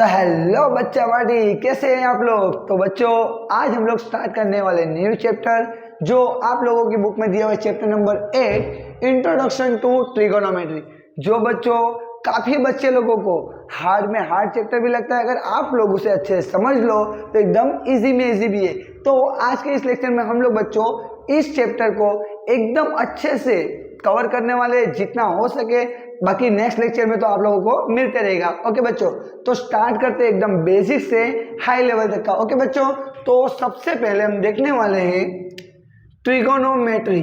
तो हेलो बच्चा पार्टी, कैसे हैं आप लोग। तो बच्चों, आज हम लोग स्टार्ट करने वाले न्यू चैप्टर जो आप लोगों की बुक में दिया हुआ है, chapter number 8 introduction to trigonometry. जो बच्चों काफ़ी बच्चे लोगों को हार्ड में हार्ड चैप्टर भी लगता है, अगर आप लोग उसे अच्छे से समझ लो तो एकदम इजी में इजी भी है। तो आज के इस लेक्चर में हम लोग बच्चों इस चैप्टर को एकदम अच्छे से कवर करने वाले जितना हो सके। बाकी नेक्स्ट लेक्चर में तो आप लोगों को मिलते रहेगा। ओके बच्चों, तो स्टार्ट करते हैं एकदम बेसिक से हाई लेवल तक का। ओके बच्चों, तो सबसे पहले हम देखने वाले हैं ट्रिगोनोमेट्री।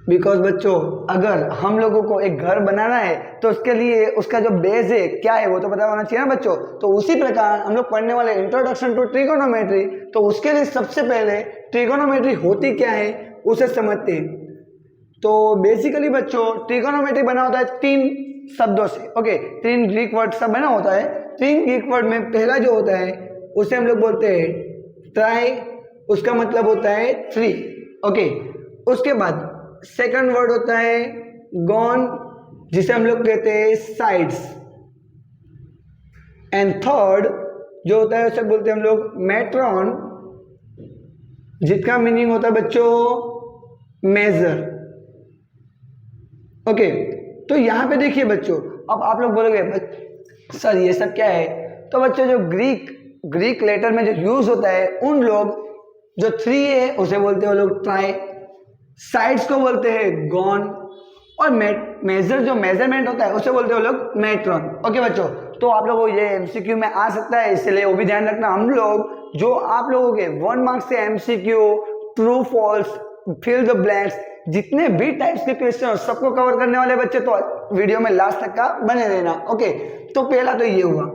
बिकॉज बच्चों, अगर हम लोगों को एक घर बनाना है तो उसके लिए उसका जो बेस है क्या है वो तो पता होना चाहिए ना बच्चों। तो उसी प्रकार हम लोग पढ़ने वाले इंट्रोडक्शन टू ट्रिगोनोमेट्री, तो उसके लिए सबसे पहले ट्रिगोनोमेट्री होती क्या है उसे समझते हैं। तो बेसिकली बच्चों ट्रिगोनोमेट्री बना होता है 3 शब्दों से। ओके, 3 ग्रीक वर्ड से बना होता है। 3 ग्रीक वर्ड में पहला जो होता है उसे हम लोग बोलते हैं ट्राई, उसका मतलब होता है 3। ओके, उसके बाद सेकंड वर्ड होता है गॉन, जिसे हम लोग कहते हैं साइड्स। एंड थर्ड जो होता है उसे बोलते हैं हम लोग मेट्रॉन, जिसका मीनिंग होता है बच्चों मेजर। ओके, तो यहाँ पे देखिए बच्चों, अब आप लोग बोलोगे सर ये सब क्या है। तो बच्चों जो ग्रीक लेटर में जो यूज होता है, उन लोग जो 3 है उसे बोलते हैं वो लोग ट्राई, साइड्स को बोलते हैं गॉन, और मेजर जो मेजरमेंट होता है उसे बोलते हैं वो लोग मेट्रॉन। ओके बच्चों, तो आप लोगों को ये एमसीक्यू में आ सकता है, इसलिए वो भी ध्यान रखना। हम लोग जो आप लोगों के 1 मार्क्स से MCQ, true false, fill the blanks, जितने भी टाइप्स के क्वेश्चन हो सबको कवर करने वाले बच्चे, तो वीडियो में लास्ट तक का बने रहना। ओके, तो पहला तो ये हुआ।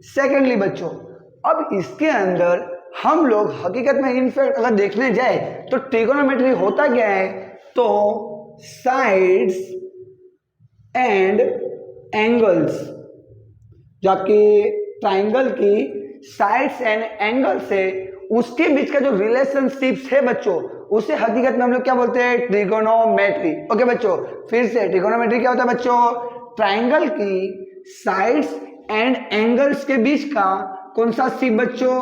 सेकेंडली बच्चों, अब इसके अंदर हम लोग हकीकत में इनफैक्ट अगर देखने जाए तो ट्रिगोनोमेट्री होता क्या है, तो साइड्स एंड एंगल्स, जो आपकी ट्राइंगल की साइड्स एंड एंगल से उसके बीच का जो रिलेशनशिप्स है बच्चों, उसे हकीकत में हम लोग क्या बोलते हैं ट्रिगोनोमेट्री। ओके बच्चों, फिर से ट्रिगोनोमेट्री क्या होता है बच्चों, ट्राइंगल की साइड्स एंड एंगल्स के बीच का कौन सा शिप बच्चों,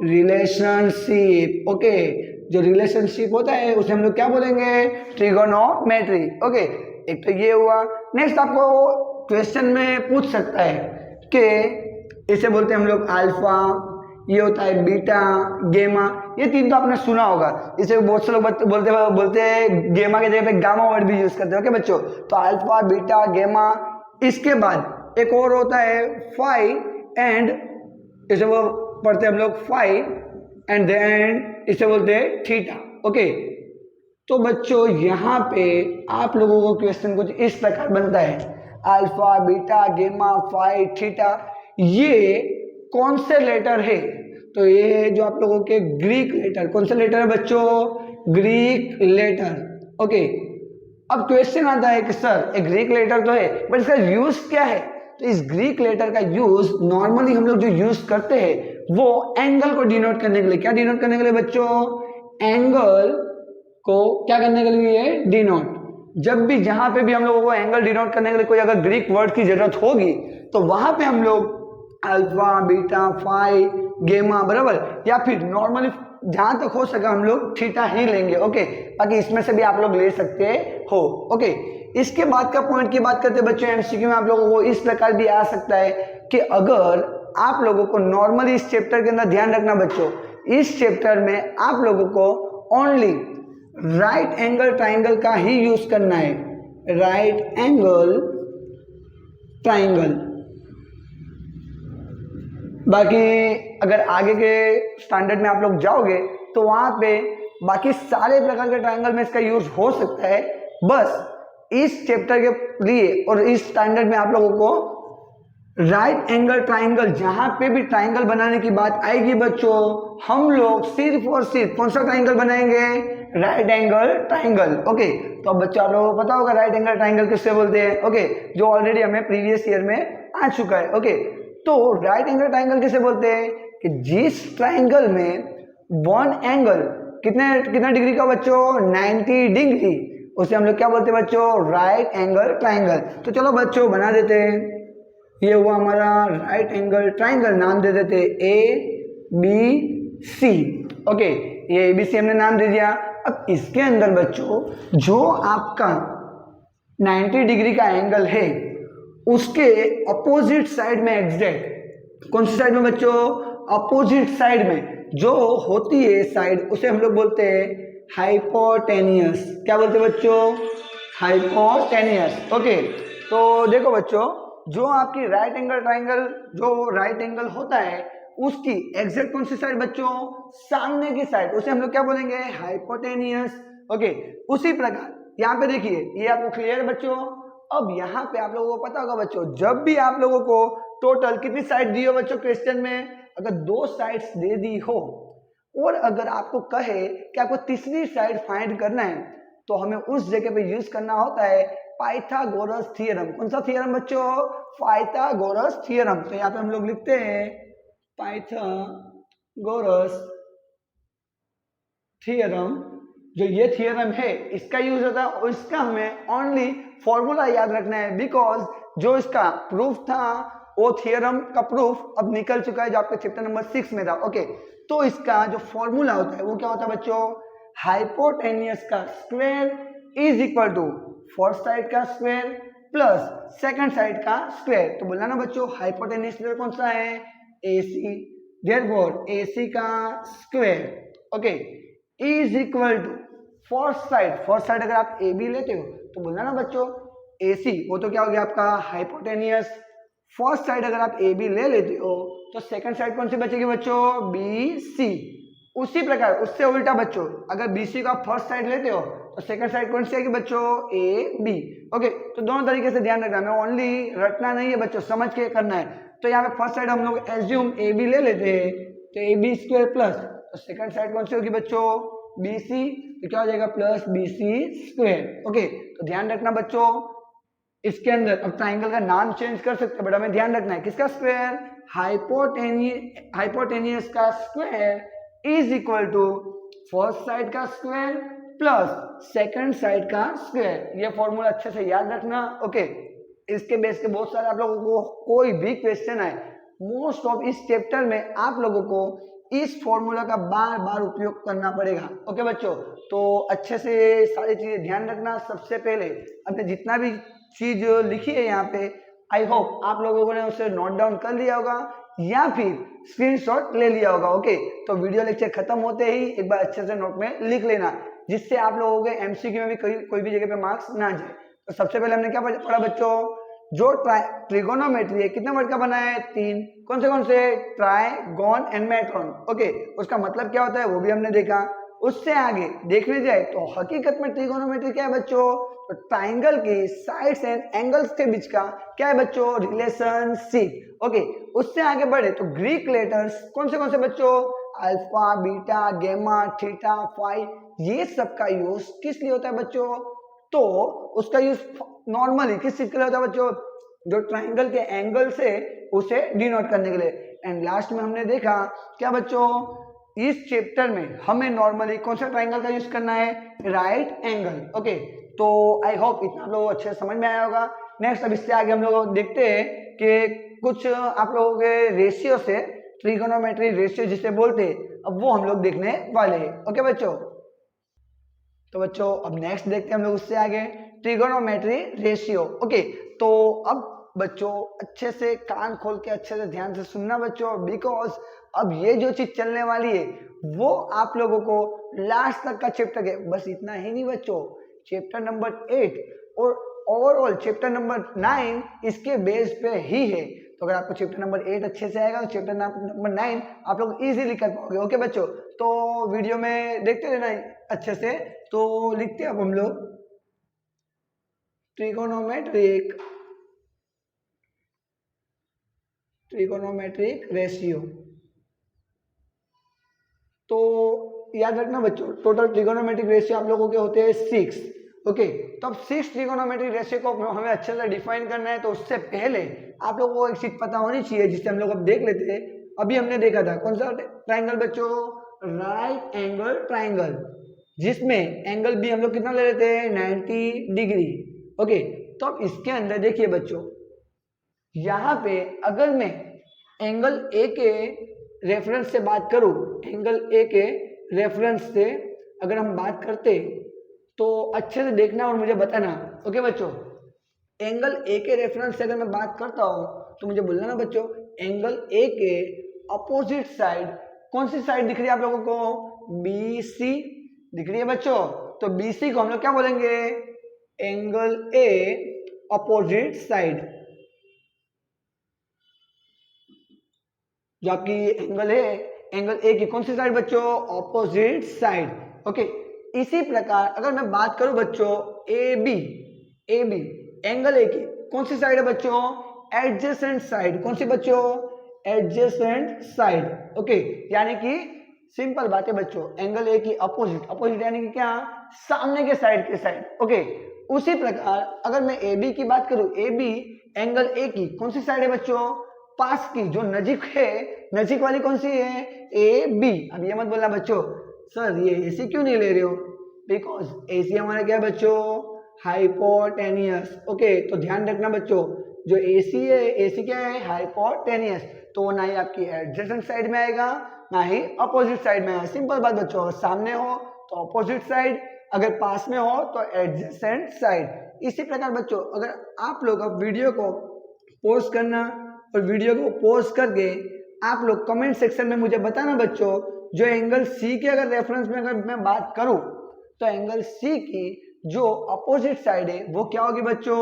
रिलेशनशिप। ओके, जो रिलेशनशिप होता है उसे हम लोग क्या बोलेंगे, ट्रिगोनोमेट्री। ओके, एक तो ये हुआ। नेक्स्ट आपको क्वेश्चन में पूछ सकता है कि इसे बोलते हैं हम लोग अल्फा, ये होता है बीटा, गेमा। ये 3 तो आपने सुना होगा। इसे बहुत से लोग बोलते हैं गेमा के जगह पे गामा वर्ड भी यूज करते हैं। ओके बच्चों, तो अल्फा, बीटा, गेमा। इसके बाद एक और होता है फाई, एंड इसे वो पढ़ते हैं हम लोग फाई, एंड देन इसे बोलते हैं थीटा। ओके, तो बच्चों यहाँ पे आप लोगों को क्वेश्चन कुछ इस प्रकार बनता है, अल्फा, बीटा, गेमा, फाई, थीटा, ये कौन से लेटर है। तो ये जो आप लोगों के ग्रीक लेटर, कौन से लेटर है बच्चों, ग्रीक लेटर। ओके, अब क्वेश्चन आता है कि सर एक ग्रीक लेटर तो है बट इसका यूज क्या है। तो इस ग्रीक लेटर का यूज नॉर्मली हम लोग जो यूज करते हैं वो एंगल को डिनोट करने के लिए, क्या डिनोट करने के लिए बच्चों, एंगल को क्या करने के लिए, डिनोट। जब भी जहां पे भी हम लोगों को एंगल डिनोट करने के लिए कोई अगर ग्रीक वर्ड की जरूरत होगी तो वहां पे हम लोग अल्फा, बीटा, फाई, गेमा बराबर, या फिर नॉर्मली जहां तक हो सके हम लोग थीटा ही लेंगे। ओके, बाकी इसमें से भी आप लोग ले सकते हो। ओके, इसके बाद का पॉइंट की बात करते हैं बच्चों, एमसीक्यू में आप लोगों को इस प्रकार भी आ सकता है कि अगर आप लोगों को नॉर्मली इस चैप्टर के अंदर ध्यान रखना बच्चों, इस चैप्टर में आप लोगों को ओनली राइट एंगल ट्राइंगल का ही यूज करना है, राइट एंगल ट्राइंगल। बाकी अगर आगे के स्टैंडर्ड में आप लोग जाओगे तो वहां पे बाकी सारे प्रकार के ट्राइंगल में इसका यूज हो सकता है। बस इस चैप्टर के लिए और इस स्टैंडर्ड में आप लोगों को राइट एंगल ट्राइंगल, जहां पे भी ट्राइंगल बनाने की बात आएगी बच्चों, हम लोग सिर्फ और सिर्फ कौन सा ट्राइंगल बनाएंगे, राइट एंगल ट्राइंगल। ओके, तो अब बच्चों आप लोगों को पता होगा राइट एंगल ट्राइंगल किससे बोलते हैं। ओके, जो ऑलरेडी हमें प्रीवियस ईयर में आ चुका है। ओके, तो राइट एंगल ट्राइंगल किसे बोलते हैं कि जिस ट्राइंगल में वन एंगल कितना डिग्री का बच्चों, 90 डिग्री, उसे हम लोग क्या बोलते हैं बच्चों, राइट एंगल ट्राइंगल। तो चलो बच्चों बना देते हैं। ये हुआ हमारा राइट एंगल ट्राइंगल, नाम दे देते ए बी सी। ओके, ये ए बी सी हमने नाम दे दिया। अब इसके अंदर बच्चों जो आपका 90 डिग्री का एंगल है उसके अपोजिट साइड में एग्जैक्ट, कौन सी साइड में बच्चों? अपोजिट साइड में जो होती है साइड, उसे हम लोग बोलते हैं हाइपोटेनियस। क्या बोलते हैं बच्चों? हाइपोटेनियस। ओके, तो देखो बच्चों, जो आपकी राइट एंगल ट्राइंगल, जो राइट एंगल होता है उसकी एग्जैक्ट कौन सी साइड बच्चों? सामने की साइड, उसे हम लोग क्या बोलेंगे? हाइपोटेनियस। ओके, उसी प्रकार यहाँ पे देखिए, ये आपको क्लियर बच्चों? अब यहाँ पे आप लोगों को पता होगा बच्चों, जब भी आप लोगों को टोटल कितनी साइड दी हो बच्चों क्वेश्चन में, अगर 2 साइड्स दे दी हो और अगर आपको कहे कि आपको तीसरी साइड फाइंड करना है, तो हमें उस जगह पे यूज करना होता है पाइथागोरस थ्योरम। कौन सा थ्योरम बच्चों? Pythagoras theorem. तो यहाँ पे हम लोग लिखते हैं पाइथागोरस थ्योरम। जो ये थ्योरम है इसका यूज होता है और इसका हमें ओनली फॉर्मूला याद रखना है, बिकॉज जो इसका प्रूफ था वो थ्योरम का प्रूफ अब निकल चुका है, जो आपके चैप्टर नंबर 6 में था। ओके, तो इसका जो फॉर्मूला होता है वो क्या होता है बच्चों? हाइपोटेनियस का square is equal to first side का स्क्वायर प्लस सेकंड साइड का स्क्वायर। तो बोला ना बच्चों, हाइपोटेनियस स्क्वायर कौन सा है? AC। देयरफॉर AC का square okay is equal to first side अगर आप AB लेते हो तो बोलना ना बच्चों AC, वो तो क्या हो गया आपका हाइपोटेनियस। फर्स्ट साइड अगर आप AB ले लेते हो तो सेकंड साइड कौन सी बचेगी बच्चों? BC। उसी प्रकार उससे उल्टा बच्चों, अगर BC का फर्स्ट साइड लेते हो तो सेकंड साइड कौन सी आएगी बच्चों? AB। ओके, तो दोनों तरीके से ध्यान रखना है, ओनली रटना नहीं है बच्चों, समझ के करना है। तो यहाँ पे फर्स्ट साइड हम लोग एज्यूम AB ले लेते हैं, तो AB स्क्वायर प्लस, तो सेकंड साइड कौन सी होगी बच्चों? BC। तो क्या हो जाएगा? Plus BC square. ओके, तो ध्यान रखना बच्चों, इसके अंदर अब ट्राइंगल का नाम चेंज कर सकते हैं, बट हमें ध्यान रखना है किसका स्क्वायर? हाइपोटेनियस का square is equal to first side का स्क्वायर प्लस सेकंड साइड का स्क्वायर। ये फॉर्मूला अच्छे से याद रखना। ओके, इसके बेस के बहुत सारे आप लोगों को कोई भी क्वेश्चन आए, मोस्ट ऑफ इस चैप्टर में आप लोगों को इस फॉर्मूला का बार बार उपयोग करना पड़ेगा। ओके बच्चों, तो अच्छे से सारी चीजें ध्यान रखना। सबसे पहले आपने जितना भी चीज लिखी है यहाँ पे, आई होप आप लोगों ने उसे नोट डाउन कर लिया होगा या फिर स्क्रीनशॉट ले लिया होगा। ओके, तो वीडियो लेक्चर खत्म होते ही एक बार अच्छे से नोट में लिख लेना, जिससे आप लोगों के MCQ में भी कोई भी जगह पे मार्क्स ना जाए। तो सबसे पहले हमने क्या पढ़ा बच्चों? जो ट्रिगोनोमेट्री है कितने वर्ड का बना है? 3। कौन से? Trigon and मेट्रॉन। ओके, उसका मतलब क्या होता है वो भी हमने देखा। उससे आगे देखने जाए तो हकीकत में ट्रिगोनोमेट्री क्या है बच्चों? तो ट्राइंगल की साइड्स एंड एंगल्स के बीच का क्या है बच्चों? रिलेशनशिप। ओके, उससे आगे बढ़े तो ग्रीक लेटर्स कौन से बच्चों? Alpha, beta, gamma, theta, phi, ये सब का यूज किस लिए होता है बच्चों? तो उसका यूज नॉर्मली किस चीज के लिए होता है बच्चों? जो ट्राइंगल के एंगल से उसे डिनोट करने के लिए। एंड लास्ट में हमने देखा क्या बच्चों? इस चैप्टर में हमें नॉर्मली कौन सा ट्राइंगल का यूज करना है? Right angle. ओके, तो आई होप इतना आप लोग अच्छे से समझ में आया होगा। नेक्स्ट अब इससे आगे हम लोग देखते हैं कि कुछ आप लोगों के रेशियो से, ट्रिगोनोमेट्री रेशियो जिसे बोलते हैं, अब वो हम लोग देखने वाले हैं। ओके बच्चों, तो बच्चों अब नेक्स्ट देखते हैं हम लोग उससे आगे ट्रिगोनोमेट्री रेशियो। ओके, तो अब बच्चों अच्छे से कान खोल के अच्छे से ध्यान से सुनना बच्चों, बिकॉज अब ये जो चीज चलने वाली है वो आप लोगों को लास्ट तक का चैप्टर है। बस इतना ही नहीं बच्चों, चैप्टर नंबर 8 और ओवरऑल चैप्टर नंबर 9 इसके बेस पे ही है। तो अगर आपको चैप्टर नंबर 8 अच्छे से आएगा तो चैप्टर नंबर 9 आप लोग इजीली कर पाओगे। ओके बच्चों, तो वीडियो में देखते रहना अच्छे से। तो लिखते हैं अब हम लोग ट्रिगोनोमेट्रिक रेशियो। तो याद रखना बच्चों, टोटल ट्रिगोनोमेट्रिक रेशियो आप लोगों के होते हैं 6। ओके, तो अब 6 ट्रिगोनोमेट्रिक रेशियो को हमें अच्छे से डिफाइन करना है। तो उससे पहले आप लोगों को एक चीज पता होनी चाहिए जिससे हम लोग अब देख लेते हैं। अभी हमने देखा था कौन सा ट्राइंगल बच्चों? राइट एंगल ट्राइंगल, जिसमें एंगल भी हम लोग कितना ले लेते हैं? 90 डिग्री। ओके, तो अब इसके अंदर देखिए बच्चों, यहाँ पे अगर मैं एंगल ए के रेफरेंस से बात करूं, एंगल ए के रेफरेंस से अगर हम बात करते तो अच्छे से देखना और मुझे बताना। ओके बच्चों, एंगल ए के रेफरेंस से अगर मैं बात करता हूं तो मुझे बोलना ना बच्चों, एंगल ए के अपोजिट साइड कौन सी साइड दिख रही है आप लोगों को? बी सी दिख रही है बच्चों। तो बी सी को हम लोग क्या बोलेंगे? एंगल ए अपोजिट साइड, जो आपकी एंगल है, एंगल ए की कौन सी साइड बच्चों? Opposite side. ओके, इसी प्रकार अगर मैं बात करूं बच्चों ए बी, एंगल ए की कौन सी साइड है बच्चों? Adjacent side. कौन सी बच्चों? Adjacent side. ओके, यानी कि सिंपल बात है बच्चों, एंगल ए की अपोजिट यानी कि क्या? सामने के साइड के साइड। ओके, उसी प्रकार अगर मैं ए बी की बात करूं, ए बी एंगल ए की कौन सी साइड है बच्चों? पास की, जो नजीक है, नजीक वाली कौन सी है? A B. अब ये मत बोलना बच्चों सर ये एसी क्यों नहीं ले रहे हो, बिकॉज एसी हमारा क्या है बच्चों? हाइपोटेनियस। ओके, तो ध्यान रखना बच्चों, जो एसी है, एसी क्या है? हाइपोटेनियस। तो ना ही आपकी एडजेसेंट साइड में आएगा, ना ही अपोजिट साइड में आएगा। सिंपल बात बच्चों, अगर सामने हो तो अपोजिट साइड, अगर पास में हो तो एडजेसेंट साइड। इसी प्रकार बच्चों अगर आप लोग अब वीडियो को पॉज करना और वीडियो को पॉज करके आप लोग कमेंट सेक्शन में मुझे बताना बच्चों, जो एंगल सी के अगर रेफरेंस में अगर मैं बात करूं तो एंगल सी की जो अपोजिट साइड है वो क्या होगी बच्चों?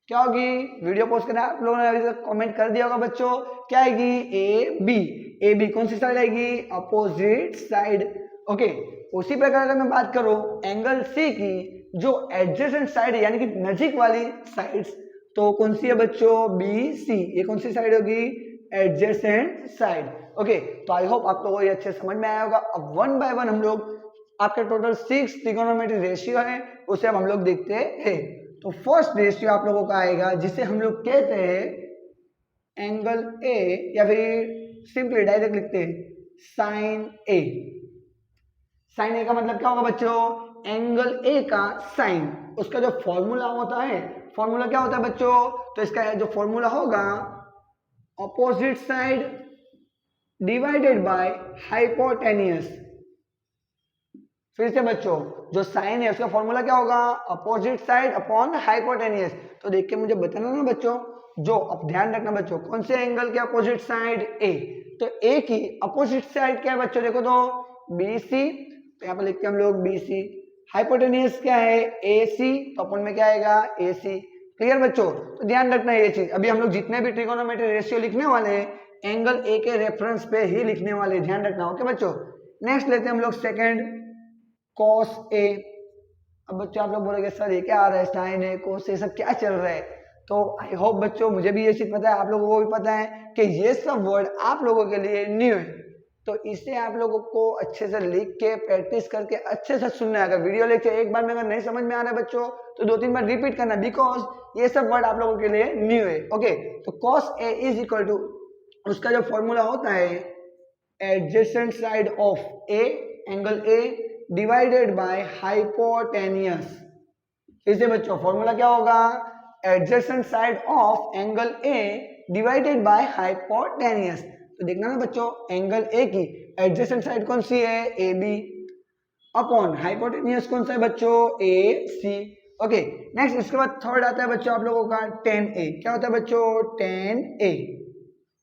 क्या होगी? वीडियो पॉज करना, आप लोगों ने अभी तक कमेंट कर दिया होगा बच्चों, क्या आएगी? A B. ए बी कौन सी साइड आएगी? Opposite side. ओके, उसी प्रकार अगर मैं बात करूं एंगल सी की जो एडजेसेंट साइड है यानी कि नजीक वाली साइड्स, तो कौन सी है बच्चों? B C. ये कौन सी साइड होगी? Adjacent side. ओके, तो आई होप आप लोगों को ये अच्छे समझ में आया होगा। अब वन बाय वन हम लोग, आपके टोटल 6 ट्रिगोनोमेट्री रेशियो है, उसे अब हम लोग देखते हैं। तो फर्स्ट रेशियो आप लोगों का आएगा जिसे हम लोग कहते हैं एंगल ए, या फिर सिंपली डायरेक्ट लिखते हैं साइन ए। साइन ए का मतलब क्या होगा बच्चों? एंगल ए का साइन, उसका जो फॉर्मूला होता है, फॉर्मूला क्या होता है बच्चों? तो इसका जो फॉर्मूला होगा opposite side divided by hypotenuse. फिर से बच्चों, जो साइन है उसका फॉर्मूला क्या होगा? Opposite side upon hypotenuse. तो देख के मुझे बताना ना बच्चों, जो अब ध्यान रखना बच्चों, कौन से एंगल के अपोजिट साइड? ए। तो ए की अपोजिट साइड क्या है बच्चों? देखो तो बी सी, तो यहाँ पर लिखते हैं हम लोग बी सी। हाइपोटेनियस क्या है? ए सी, तो अपन में क्या आएगा? ए सी। क्लियर बच्चों? तो ध्यान रखना ये चीज, अभी हम लोग जितने भी ट्रिगोनोमेट्री रेशियो लिखने वाले हैं एंगल ए के रेफरेंस पे ही लिखने वाले, ध्यान रखना। ओके बच्चों, नेक्स्ट लेते हैं हम लोग सेकंड, कॉस ए। अब बच्चों आप लोग बोलोगे सर ये क्या आ रहा है, साइन है, कोस ये सब क्या चल रहा है? तो आई होप बच्चों मुझे भी ये चीज पता है, आप लोगों को भी पता है कि ये सब वर्ड आप लोगों के लिए न्यू है, तो इसे आप लोगों को अच्छे से लिख के प्रैक्टिस करके अच्छे से सुनना है। अगर वीडियो लेक्चर एक बार में अगर नहीं समझ में आ रहा है बच्चों तो 2-3 बार रिपीट करना, बिकॉज ये सब वर्ड आप लोगों के लिए न्यू है। ओके, तो cos A is equal to, उसका जो फॉर्मूला होता है adjacent side of A, angle A divided by hypotenuse. इसे बच्चों फॉर्मूला क्या होगा? Adjacent side of angle A divided by hypotenuse. तो देखना ना बच्चों, एंगल ए की एडजेसेंट साइड कौन सी है? ए बी, अपॉन हाइपोटेनियस कौन सा है बच्चों? ए सी। ओके, नेक्स्ट इसके बाद थर्ड आता है बच्चों आप लोगों का tan ए। क्या होता है बच्चों? tan ए।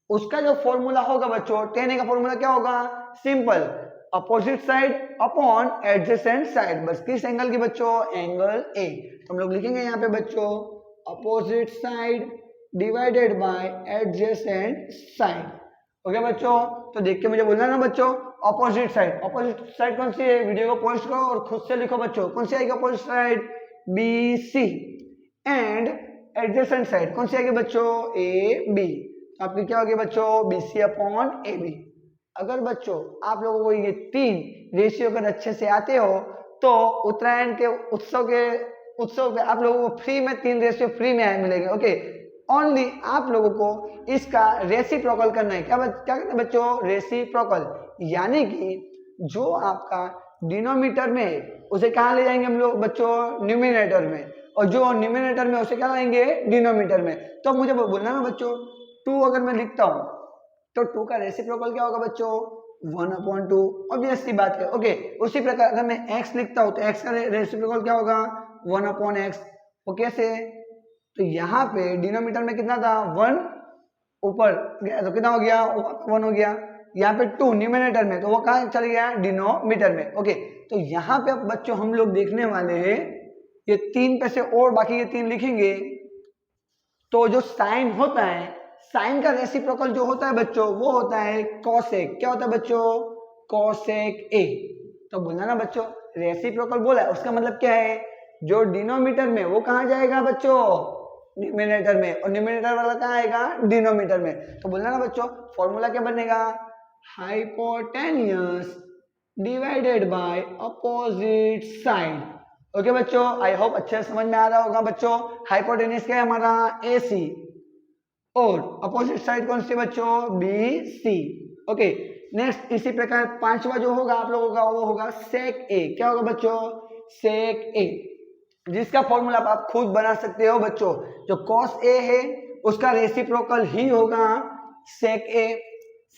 उसका जो फॉर्मूला होगा बच्चों, tan ए का फॉर्मूला क्या होगा? Simple, opposite side upon adjacent side. बस किस एंगल की बच्चों? Angle A. तो हम लोग लिखेंगे यहाँ पे बच्चों opposite side divided by adjacent side. Okay बच्चों, तो देख के मुझे बोलना ना बच्चों, अपोजिट साइड। अपोजिट साइड कौन सी है? वीडियो को पॉज करो और खुद से लिखो बच्चों, कौन सी आएगी opposite side? B C. And adjacent side कौन सी आएगी बच्चों? A B. आपकी क्या होगी बच्चों? B C upon A B. अगर बच्चों आप लोगों को ये 3 रेशियो अगर अच्छे से आते हो तो उत्तरायण के उत्सव पे आप लोगों को फ्री में 3 रेशियो फ्री में मिलेंगे। ओके, ओनली आप लोगों को इसका रेसिप्रोकल करना है। क्या करना है बच्चों? रेसिप्रोकल, यानी कि जो आपका डिनोमिनेटर में है उसे कहाँ ले जाएंगे हम लोग बच्चों? न्यूमिनेटर में। और जो न्यूमिनेटर में उसे क्या लाएंगे डिनोमिनेटर में। तो अब मुझे बोलना है ना बच्चों 2 अगर मैं लिखता हूँ तो 2 का रेसिप्रोकल क्या होगा बच्चों 1/2, ऑब्वियस सी बात है। ओके, उसी प्रकार अगर मैं x लिखता हूँ तो x का रेसिप्रोकल क्या होगा 1/x। वो कैसे, तो यहाँ पे डिनोमिनेटर में कितना था 1, ऊपर गया तो कितना हो गया 1 हो गया। यहाँ पे 2 न्यूमिनेटर में तो वो कहाँ चल गया डिनोमिनेटर में। ओके, तो यहाँ पे अब बच्चों हम लोग देखने वाले हैं ये 3 पे से और बाकी ये 3 लिखेंगे तो जो साइन होता है, साइन का रेसिप्रोकल जो होता है बच्चों वो होता है कॉसेक। क्या होता है बच्चों कॉसेक ए। तो बोलना ना बच्चों रेसिप्रोकल बोला है उसका मतलब क्या है, जो डिनोमिनेटर में वो कहाँ जाएगा बच्चों न्यूमिनेटर में, और न्यूमिनेटर वाला कहाँ आएगा डिनोमिनेटर में। तो बोलना ना बच्चों फॉर्मूला क्या बनेगा hypotenuse divided bye opposite side. Okay बच्चों, आई होप अच्छे से समझ में आ रहा होगा बच्चों। हाइपोटेन्यूस क्या है हमारा AC और अपोजिट साइड कौन सी बच्चों BC। ओके, नेक्स्ट इसी प्रकार पांचवा जो होगा आप लोगों का वो होगा सेक A। क्या होगा बच्चों सेक A, जिसका फॉर्मूला आप खुद बना सकते हो बच्चों। जो cos A है उसका रेसिप्रोकल ही होगा सेक A,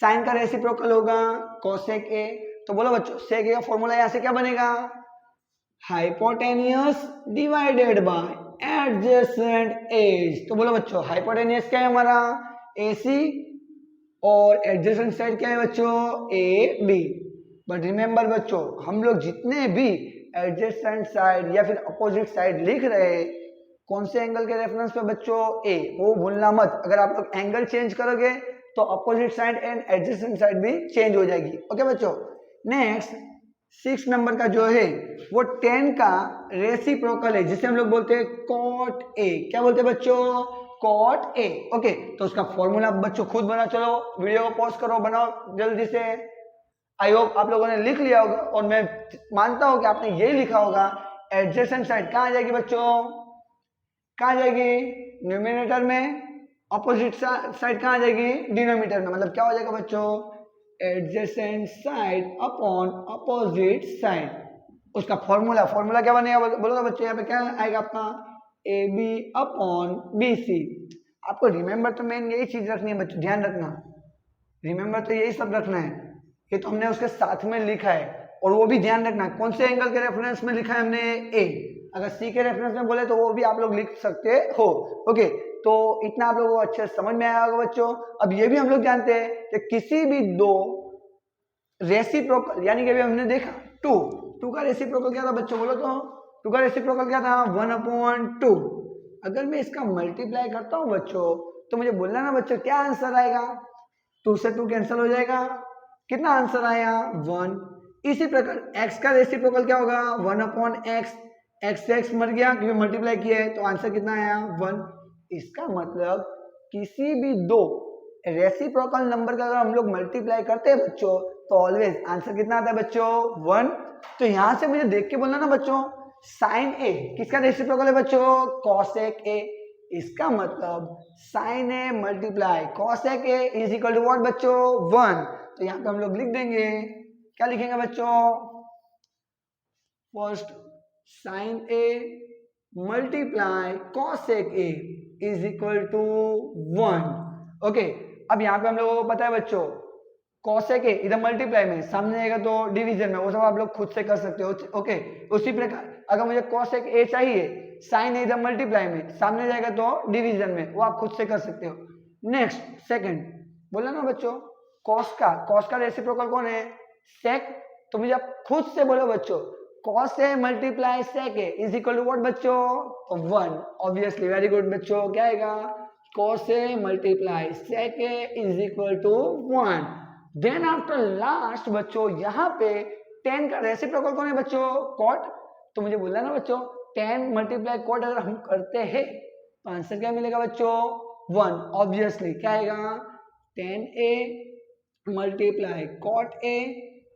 साइन का रेसिप्रोकल होगा cosec A। तो बोलो बच्चों सेक A का फॉर्मूला यहां से क्या बनेगा hypotenuse divided by adjacent edge. तो बोलो बच्चों हाइपोटेन्यूस क्या है हमारा AC और एडजेसेंट साइड क्या है बच्चों AB। बट रिमेंबर बच्चों हम लोग जितने भी एडजेसेंट साइड या फिर अपोजिट साइड लिख रहे हैं कौन से एंगल के रेफरेंस पे बच्चों A, वो भूलना मत। अगर आप लोग एंगल चेंज करोगे तो opposite side and adjacent side भी चेंज हो जाएगी। ओके बच्चों, नेक्स्ट 6 नंबर का जो है वो 10 का रेसिप्रोकल है जिसे हम लोग बोलते हैं कॉट A। क्या बोलते हैं बच्चों कॉट A। ओके, तो उसका फॉर्मूला बच्चों खुद बना, चलो वीडियो को पॉज करो बनाओ जल्दी से। आई होप आप लोगों ने लिख लिया होगा और मैं मानता हूं कि आपने यही लिखा होगा एडजेसेंट साइड कहाँ आ जाएगी बच्चों कहाँ जाएगी न्यूमिनेटर में, अपोजिट साइड कहाँ जाएगी डिनोमिनेटर में। मतलब क्या हो जाएगा बच्चों adjacent side upon opposite side. उसका फॉर्मूला क्या बनेगा बोलो बच्चों, यहाँ पे क्या आएगा आपका AB अपॉन BC। आपको रिमेंबर तो मेन यही चीज रखनी है बच्चों, ध्यान रखना, रिमेंबर तो यही सब रखना है। ये तो हमने उसके साथ में लिखा है और वो भी ध्यान रखना कौन से एंगल के रेफरेंस में लिखा है हमने A। अगर C के रेफरेंस में बोले तो वो भी आप लोग लिख सकते हो। ओके, तो इतना आप लोगों को अच्छे से समझ में आया होगा बच्चों। अब ये भी हम लोग जानते हैं कि किसी भी दो रेसिप्रोकल, यानी कि अभी हमने देखा 2 का रेसिप्रोकल क्या था बच्चों बोलो तो 2 का रेसिप्रोकल क्या था 1/2। अगर मैं इसका मल्टीप्लाई करता हूँ बच्चों तो मुझे बोलना ना बच्चों क्या आंसर आएगा, 2 से 2 कैंसिल हो जाएगा, कितना आंसर आया 1। इसी प्रकार x का रेसिप्रोकल क्या होगा 1/x, x से x मर गया क्योंकि मल्टीप्लाई किया है तो आंसर कितना आया 1। इसका मतलब किसी भी दो रेसिप्रोकल नंबर का अगर हम लोग मल्टीप्लाई करते हैं बच्चों तो ऑलवेज आंसर कितना आता है बच्चों 1। तो यहां से मुझे देख के बोलना ना बच्चों साइन A किसका रेसिप्रोकल है बच्चों cosec A। इसका मतलब sine A multiply cosec A is equal to what बच्चों 1। तो यहाँ पे हम लोग लिख देंगे, क्या लिखेंगे बच्चों first sine A multiply cosec A is equal to 1। Okay, अब यहाँ पे हम लोगों को पता है बच्चों cosec A इधर मल्टीप्लाई में सामने आएगा तो डिवीजन में, वो सब आप लोग खुद से कर सकते हो। ओके, उसी प्रकार अगर मुझे cosec A चाहिए साइन A इधर मल्टीप्लाई में सामने जाएगा तो डिवीजन में, वो आप खुद से कर सकते हो। नेक्स्ट सेकंड बोला ना बच्चों cos का रेसिप्रोकल कौन है sec। तो मुझे आप खुद से बोलो बच्चों cos A multiply sec A is equal to what बच्चों 1। ऑब्वियसली वेरी गुड बच्चों, क्या आएगा cos A multiply sec A is equal to 1। Then after last बच्चों यहाँ पे 10 का रेसिप्रोकल कौन है बच्चों cot। तो मुझे बोलना ना बच्चों 10 मल्टीप्लाई cot अगर हम करते हैं तो आंसर क्या मिलेगा बच्चों 1। ऑब्वियसली क्या आएगा 10A multiply cot A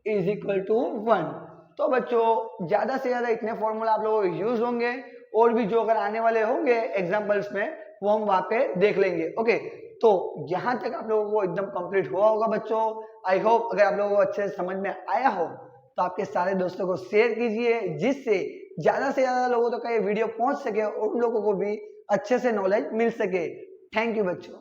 is equal to 1। तो बच्चों ज्यादा से ज्यादा इतने फॉर्मूला आप लोगों को यूज होंगे, और भी जो अगर आने वाले होंगे एग्जांपल्स में वो हम वहां पे देख लेंगे। ओके, तो यहाँ तक आप लोगों को एकदम कंप्लीट हुआ होगा बच्चों। आई होप अगर आप लोगों को अच्छे से समझ में आया हो तो आपके सारे दोस्तों को शेयर कीजिए जिससे ज़्यादा से ज़्यादा लोगों तक ये वीडियो पहुंच सके और उन लोगों को भी अच्छे से नॉलेज मिल सके। थैंक यू बच्चों।